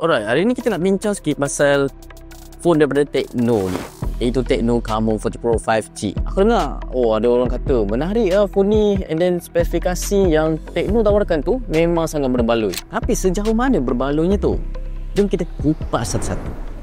Alright, hari ni kita nak bincang sikit pasal phone daripada Tecno ni, iaitu Tecno Camon 40 Pro 5G. Aku dengar, ada orang kata menarik lah phone ni, and then spesifikasi yang Tecno tawarkan tu memang sangat berbaloi. Tapi sejauh mana berbaloinya tu? Jom kita kupas satu-satu.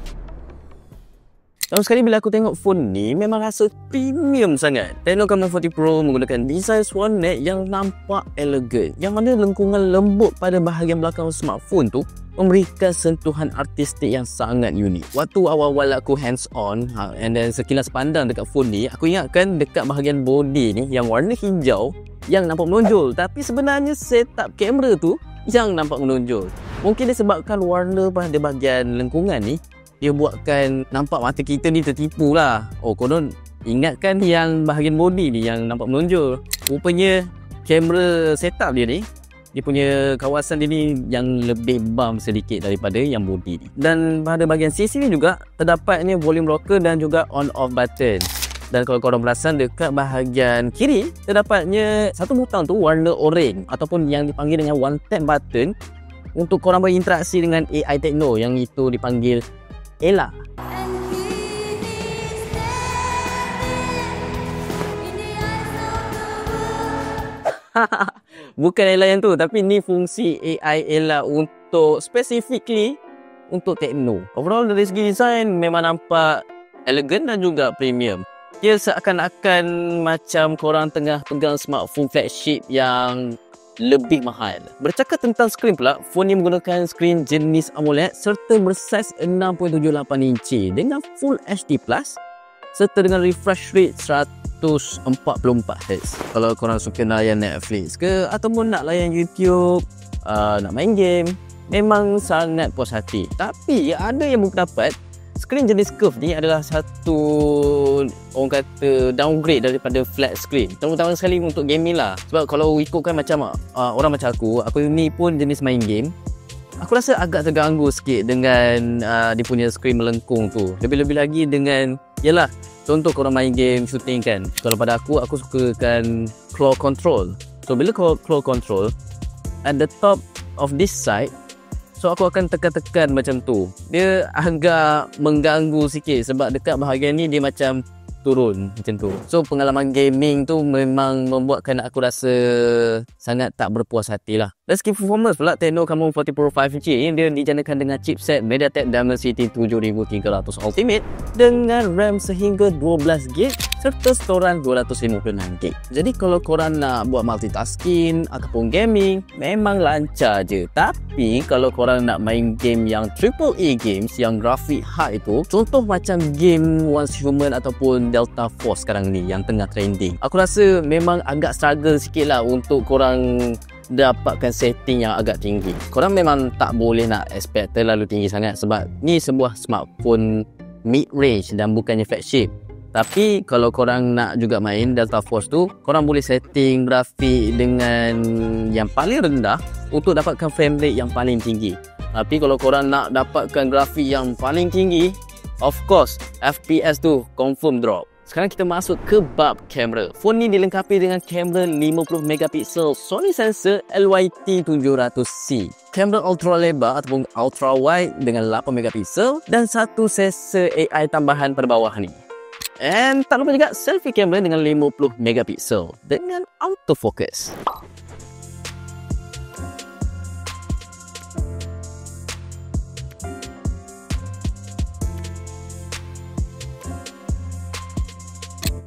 Pertama sekali bila aku tengok phone ni, memang rasa premium sangat. Tecno Camon 40 Pro menggunakan desain Swan Neck yang nampak elegan, yang mana lengkungan lembut pada bahagian belakang smartphone tu memberikan sentuhan artistik yang sangat unik. Waktu awal-awal aku hands on and then sekilas pandang dekat phone ni, aku ingatkan dekat bahagian body ni yang warna hijau yang nampak menonjol, tapi sebenarnya setup kamera tu yang nampak menonjol. Mungkin disebabkan warna pada bahagian lengkungan ni dia buatkan nampak mata kita ni tertipu lah. Konon ingatkan yang bahagian body ni yang nampak menonjol. Rupanya kamera setup dia ni, dia punya kawasan dia ni yang lebih bump sedikit daripada yang body ni. Dan pada bahagian sisi ni juga terdapatnya volume rocker dan juga on off button. Dan kalau korang perasan dekat bahagian kiri terdapatnya satu butang tu warna orange ataupun yang dipanggil dengan one tap button untuk korang berinteraksi dengan AI Tecno yang itu dipanggil Ella. Bukan Ella yang tu, tapi ni fungsi AI Ella untuk specifically untuk Tecno. Overall dari segi design memang nampak elegan dan juga premium. Dia seakan-akan macam korang tengah pegang smartphone flagship yang lebih mahal. Bercakap tentang skrin pula, phone ni menggunakan skrin jenis AMOLED serta bersaiz 6.78 inci dengan Full HD Plus serta dengan refresh rate 144Hz. Kalau korang suka layan Netflix ke ataupun nak layan YouTube, nak main game, memang sangat puas hati. Tapi ada yang berpendapat skrin jenis curve ni adalah satu, orang kata, downgrade daripada flat screen, terutama sekali untuk gaming lah. Sebab kalau ikutkan macam orang macam aku ni pun jenis main game, aku rasa agak terganggu sikit dengan dia punya skrin melengkung tu. Lebih-lebih lagi dengan, yalah, contoh korang main game shooting kan, kalau pada aku sukakan claw control. So bila claw control at the top of this side, so aku akan tekan-tekan macam tu. Dia agak mengganggu sikit sebab dekat bahagian ni dia macam turun macam tu. So pengalaman gaming tu memang membuatkan aku rasa sangat tak berpuas hati lah. Dari segi performance pula, Tecno Camon 40 Pro 5G ni dia dijanakan dengan chipset MediaTek Dimensity 7300 Ultimate dengan RAM sehingga 12GB serta storan 256GB. Jadi kalau korang nak buat multitasking ataupun gaming, memang lancar je. Tapi kalau korang nak main game yang AAA games yang grafik high itu, contoh macam game Once Human ataupun Delta Force sekarang ni yang tengah trending, aku rasa memang agak struggle sikit lah untuk korang dapatkan setting yang agak tinggi. Korang memang tak boleh nak expect terlalu tinggi sangat sebab ni sebuah smartphone mid-range dan bukannya flagship. Tapi kalau korang nak juga main Delta Force tu, korang boleh setting grafik dengan yang paling rendah untuk dapatkan frame rate yang paling tinggi. Tapi kalau korang nak dapatkan grafik yang paling tinggi, of course FPS tu confirm drop. Sekarang kita masuk ke bab kamera. Phone ni dilengkapi dengan kamera 50MP Sony sensor LYT700C, kamera ultra lebar ataupun ultra wide dengan 8MP dan satu sensor AI tambahan pada bawah ni. And tak lupa juga selfie camera dengan 50MP dengan autofocus.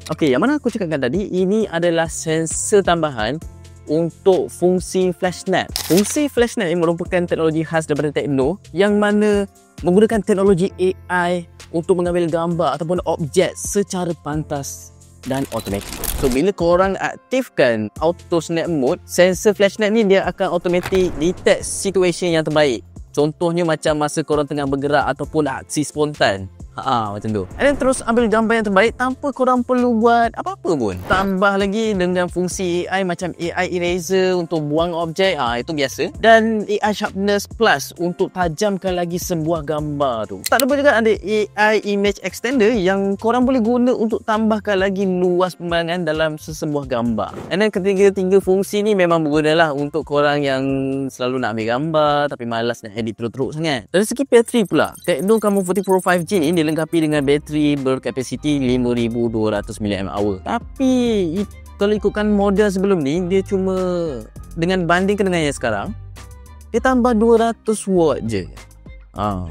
Okey, yang mana aku cakapkan tadi, ini adalah sensor tambahan untuk fungsi flash snap. Fungsi flash snap ini merupakan teknologi khas daripada Tecno yang mana menggunakan teknologi AI untuk mengambil gambar ataupun objek secara pantas dan automatik. So bila korang aktifkan auto snap mode, sensor flash snap ni dia akan automatic detect situation yang terbaik. Contohnya macam masa korang tengah bergerak ataupun aksi spontan. Macam tu. And then terus ambil gambar yang terbaik tanpa korang perlu buat apa-apa pun. Tambah lagi dengan fungsi AI macam AI Eraser untuk buang objek, itu biasa. Dan AI Sharpness Plus untuk tajamkan lagi sebuah gambar tu. Tak lupa juga ada AI Image Extender yang korang boleh guna untuk tambahkan lagi luas pemandangan dalam sesebuah gambar. And then ketiga-tiga fungsi ni memang berguna lah untuk korang yang selalu nak ambil gambar tapi malas nak edit teruk-teruk sangat. Dari segi bateri pula, Tecno Camon 40 Pro 5G ni dilengkapi dengan bateri berkapasiti 5200 mAh. Tapi kalau ikutkan model sebelum ni, dia cuma dengan bandingkan dengan yang sekarang, dia tambah 200 watt je.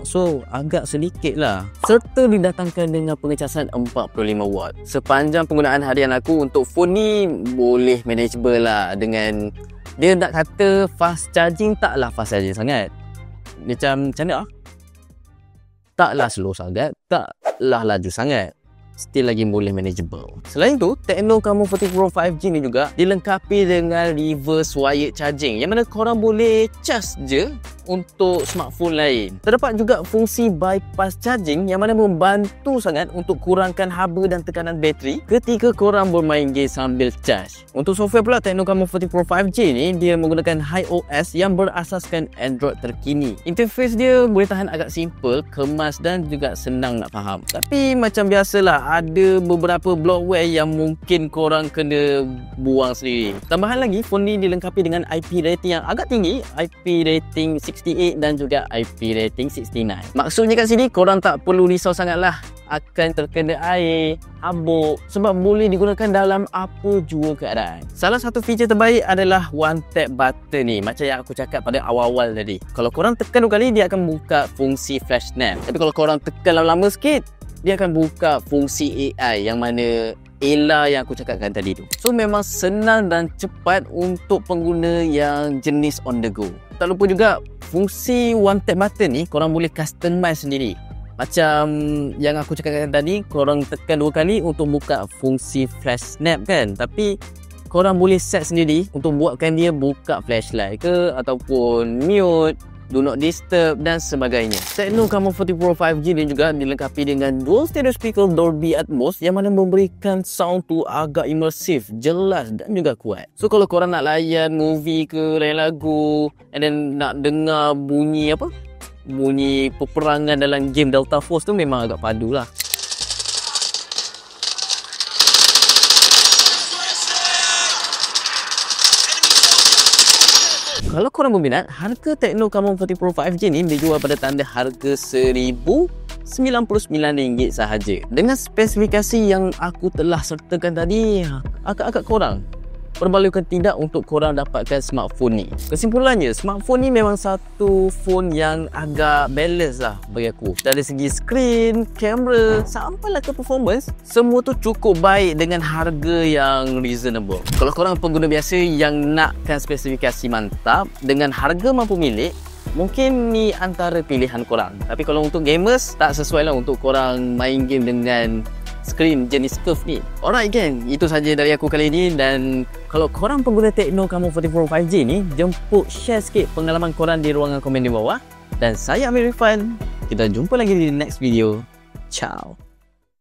So agak sedikit lah. Serta didatangkan dengan pengecasan 45 watt. Sepanjang penggunaan harian aku untuk phone ni boleh manageable lah. Dengan dia nak kata fast charging, taklah fast charging sangat. Macam mana lah? Taklah slow sangat, taklah laju sangat. Still lagi boleh manageable. Selain tu, Tecno Camon 40 Pro 5G ni juga dilengkapi dengan reverse wired charging, yang mana korang boleh charge je untuk smartphone lain. Terdapat juga fungsi bypass charging yang mana membantu sangat untuk kurangkan haba dan tekanan bateri ketika korang bermain game sambil charge. Untuk software pula, Tecno Camon 40 Pro 5G ni dia menggunakan HiOS yang berasaskan Android terkini. Interface dia boleh tahan agak simple, kemas dan juga senang nak faham. Tapi macam biasalah, ada beberapa bloatware yang mungkin korang kena buang sendiri. Tambahan lagi, phone ni dilengkapi dengan IP rating yang agak tinggi, IP rating 68 dan juga IP rating 69. Maksudnya kat sini korang tak perlu risau sangatlah akan terkena air, habuk, sebab boleh digunakan dalam apa jua keadaan. Salah satu feature terbaik adalah one tap button ni, macam yang aku cakap pada awal-awal tadi. Kalau korang tekan dua kali, dia akan buka fungsi flash snap. Tapi kalau korang tekan lama-lama sikit, dia akan buka fungsi AI yang mana Ella yang aku cakapkan tadi tu. So memang senang dan cepat untuk pengguna yang jenis on the go. Tak lupa juga fungsi one tap button ni korang boleh customize sendiri. Macam yang aku cakapkan tadi, korang tekan dua kali untuk buka fungsi flash snap kan. Tapi korang boleh set sendiri untuk buatkan dia buka flashlight ke ataupun mute, do not disturb dan sebagainya. Tecno Camon 40 Pro 5G ni juga dilengkapi dengan dual stereo speaker Dolby Atmos yang mana memberikan sound tu agak imersif, jelas dan juga kuat. So kalau korang nak layan movie ke, layan lagu and then nak dengar bunyi bunyi peperangan dalam game Delta Force tu, memang agak padu lah. Kalau korang berminat, harga Tecno Camon 40 Pro 5G ni dijual pada tanda harga RM1,099 sahaja. Dengan spesifikasi yang aku telah sertakan tadi, agak-agak korang perbalukan tidak untuk korang dapatkan smartphone ni. Kesimpulannya, smartphone ni memang satu phone yang agak balance lah bagi aku. Dari segi screen, kamera, sampailah ke performance, semua tu cukup baik dengan harga yang reasonable. Kalau korang pengguna biasa yang nakkan spesifikasi mantap dengan harga mampu milik, mungkin ni antara pilihan korang. Tapi kalau untuk gamers, tak sesuai lah untuk korang main game dengan skrin jenis curve ni. Alright gang, itu saja dari aku kali ini. Dan kalau korang pengguna Tecno Camon 40 Pro 5G ni, jemput share sikit pengalaman korang di ruangan komen di bawah. Dan saya Amir Irfan, kita jumpa lagi di next video. Ciao.